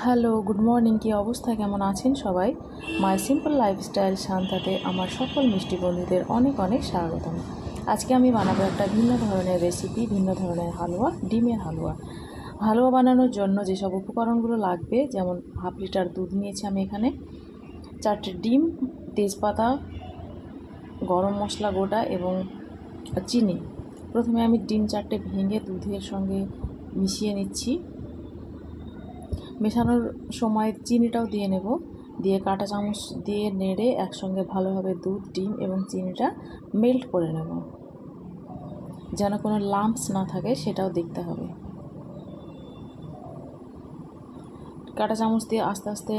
Hello, good morning. কী অবস্থা, কেমন আছেন সবাই? মাই সিম্পল লাইফস্টাইল শান্তাতে আমার সকল মিষ্টি বন্ধুদের অনেক অনেক স্বাগতম। আজকে আমি বানাবো একটা ভিন্ন ধরনের রেসিপি, ভিন্ন ধরনের হালুয়া, ডিমের হালুয়া। হালুয়া বানানোর জন্য যেসব উপকরণগুলো লাগবে, যেমন হাফ লিটার দুধ নিয়েছি আমি এখানে, 4টে ডিম, তেজপাতা, গরম মশলা গোটা এবং চিনি। প্রথমে আমি ডিম 4টে ভেঙে দুধের সঙ্গে মিশিয়ে নিচ্ছি। মেশানোর সময় চিনিটাও দিয়ে নেব, দিয়ে কাঁটা চামচ দিয়ে নেড়ে একসঙ্গে ভালোভাবে দুধ, ডিম এবং চিনিটা মেল্ট করে নেব, যেন কোনো লাম্পস না থাকে সেটাও দেখতে হবে। কাঁটা চামচ দিয়ে আস্তে আস্তে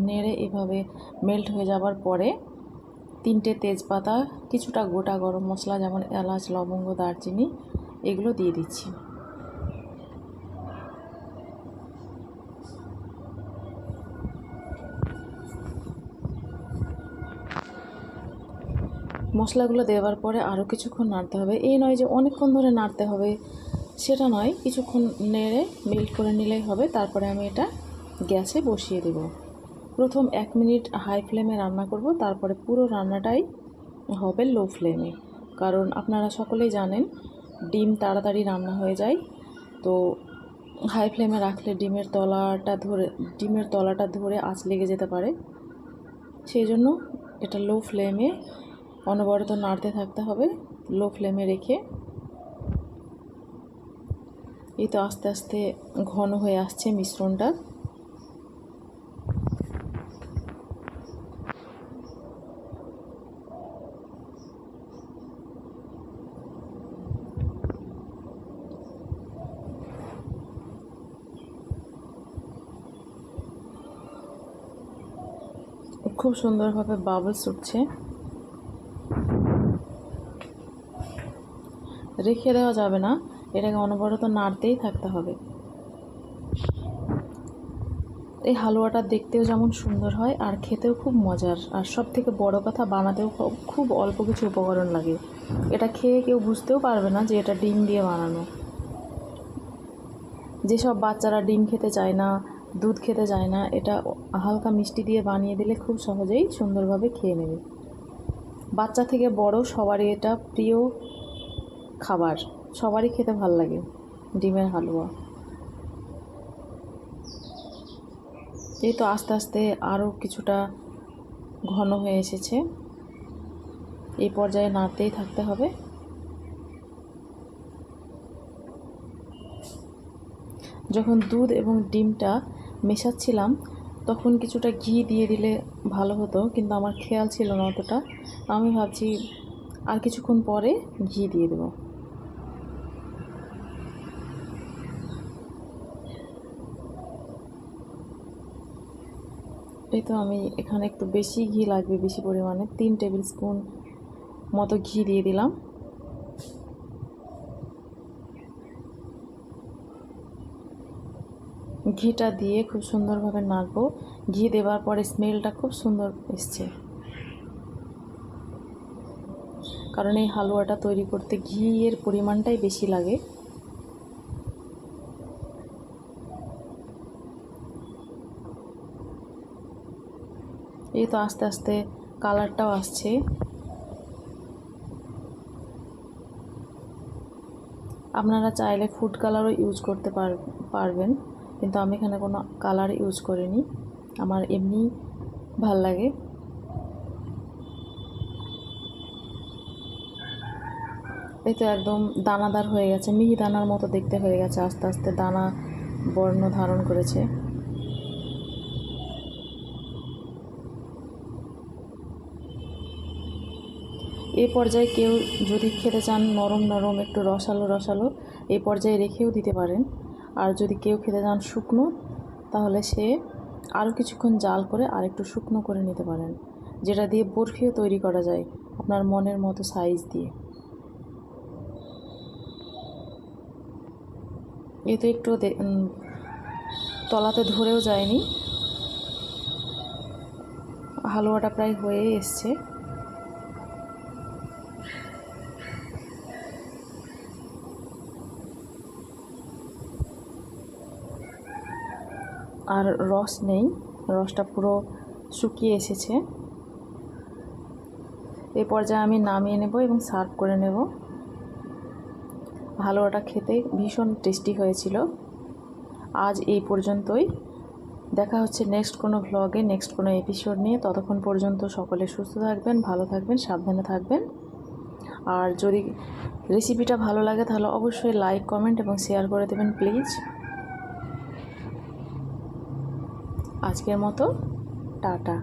নেড়ে এভাবে মেল্ট হয়ে যাবার পরে 3টে তেজপাতা, কিছুটা গোটা গরম মশলা যেমন এলাচ, লবঙ্গ, দারচিনি এগুলো দিয়ে দিচ্ছি। মশলাগুলো দেওয়ার পরে আরও কিছুক্ষণ নাড়তে হবে। এই নয় যে অনেকক্ষণ ধরে নাড়তে হবে, সেটা নয়, কিছুক্ষণ নেড়ে মেল্ট করে নিলেই হবে। তারপরে আমি এটা গ্যাসে বসিয়ে দেব। প্রথম 1 মিনিট হাই ফ্লেমে রান্না করব, তারপরে পুরো রান্নাটাই হবে লো ফ্লেমে। কারণ আপনারা সকলেই জানেন ডিম তাড়াতাড়ি রান্না হয়ে যায়, তো হাই ফ্লেমে রাখলে ডিমের তলাটা ধরে আঁচ লেগে যেতে পারে। সেই জন্য এটা লো ফ্লেমে অনবরত নাড়তে থাকতে হবে, লো ফ্লেমে রেখে। এই তো আস্তে আস্তে ঘন হয়ে আসছে মিশ্রণটা। খুব সুন্দরভাবে বাবলস উঠছে। রেখে দেওয়া যাবে না, এটাকে অনবরত নাড়তেই থাকতে হবে। এই হালুয়াটা দেখতেও যেমন সুন্দর হয় আর খেতেও খুব মজার, আর সব থেকে বড় কথা বানাতেও খুব অল্প কিছু উপকরণ লাগে। এটা খেয়ে কেউ বুঝতেও পারবে না যে এটা ডিম দিয়ে বানানো। যেসব বাচ্চারা ডিম খেতে চায় না, দুধ খেতে চায় না, এটা হালকা মিষ্টি দিয়ে বানিয়ে দিলে খুব সহজেই সুন্দরভাবে খেয়ে নেবে। বাচ্চা থেকে বড় সবারই এটা প্রিয় খাবার, সবারই খেতে ভাল লাগে ডিমের হালুয়া। এই তো আস্তে আস্তে আরও কিছুটা ঘন হয়ে এসেছে, এই পর্যায়ে নাড়তেই থাকতে হবে। যখন দুধ এবং ডিমটা মেশাচ্ছিলাম তখন কিছুটা ঘি দিয়ে দিলে ভালো হতো, কিন্তু আমার খেয়াল ছিল না অতটা। আমি ভাবছি আর কিছুক্ষণ পরে ঘি দিয়ে দেব। এই তো আমি এখানে একটু বেশি ঘি লাগবে, বেশি পরিমাণে 3 টেবিল স্পুন মতো ঘি দিয়ে দিলাম। ঘিটা দিয়ে খুব সুন্দরভাবে নাড়বো। ঘি দেওয়ার পরে স্মেলটা খুব সুন্দর এসছে, কারণ এই হালুয়াটা তৈরি করতে ঘিয়ের পরিমাণটাই বেশি লাগে। এই তো আস্তে আস্তে কালারটাও আসছে। আপনারা চাইলে ফুড কালারও ইউজ করতে পারবেন, কিন্তু আমি এখানে কোনো কালার ইউজ করিনি, আমার এমনি ভাল লাগে। এই তো একদম দানাদার হয়ে গেছে, মিহি দানার মতো দেখতে হয়ে গেছে, আস্তে আস্তে দানা বর্ণ ধারণ করেছে। এই পর্যায়ে কেউ যদি খেতে চান নরম নরম, একটু রসালো রসালো, এই পর্যায়ে রেখেও দিতে পারেন। আর যদি কেউ খেতে চান শুকনো, তাহলে সে আরও কিছুক্ষণ জাল করে আর একটু শুকনো করে নিতে পারেন, যেটা দিয়ে বরফিও তৈরি করা যায় আপনার মনের মতো সাইজ দিয়ে। এই তো একটু তলাতে ধরেও যায়নি, হালুয়াটা প্রায় হয়ে এসছে। আর রস নেই, রসটা পুরো শুকিয়ে এসেছে। এই পর্যায়ে আমি নামিয়ে নেব এবং সার্ভ করে নেব। হালুয়াটা খেতে ভীষণ টেস্টি হয়েছিল। আজ এই পর্যন্তই, দেখা হচ্ছে নেক্সট কোনো ভ্লগে, নেক্সট কোনো এপিসোড নিয়ে। ততক্ষণ পর্যন্ত সকলে সুস্থ থাকবেন, ভালো থাকবেন, সাবধানে থাকবেন। আর যদি রেসিপিটা ভালো লাগে তাহলে অবশ্যই লাইক, কমেন্ট এবং শেয়ার করে দেবেন প্লিজ। আজকের মতো টাটা।